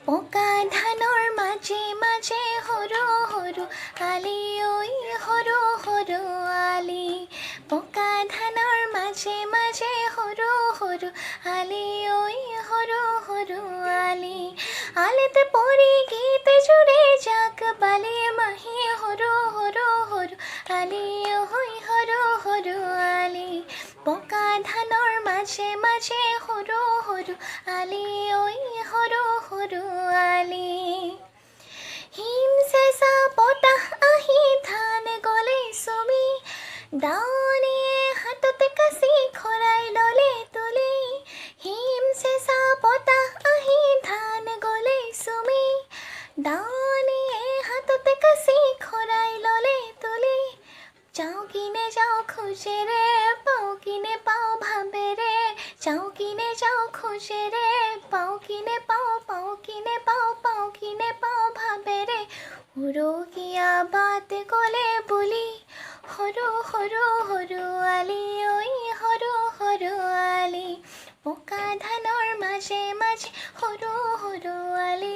পকা ধানৰ মাজে মাজে সৰু সৰু আলি ঐ সৰু সৰু আলি পকা ধানৰ মাজে মাজে সৰু সৰু আলি ঐ সৰু সৰু আলি আলিতে পৰি গীত জুড়ে যাক বালি মাহি সৰু সৰু সৰু আলি ঐ সৰু সৰু আলি পকা ধানৰ মাজে মাজে সৰু সৰু আলি ঐ সৰু সৰু আলি হিম চেঁচা বতাহ আহি ধান গলে চুমি দাৱনীয়ে হাততে কাচি খৰাই ললে তুলি হিম চেঁচা বতাহ আহি ধান গলে চুমি দাৱনীয়ে হাততে কাচি খৰাই ললে তুলি যাওঁ কিনে যাওঁ খোজেৰে পাওঁ কিনে পাওঁ ভাবেৰে যাওঁ কিনে যাওঁ খোজেৰে পাওঁ কিনে পাওঁ পাওঁ কিনে পাওঁ পাওঁ কিনে পাওঁ ভাবেৰে উৰকীয়া বাট গ'লে বুলি সৰু সৰু সৰু আলি ঐ সৰু সৰু আলি পকা ধানৰ মাজে মাজে সৰু সৰু আলি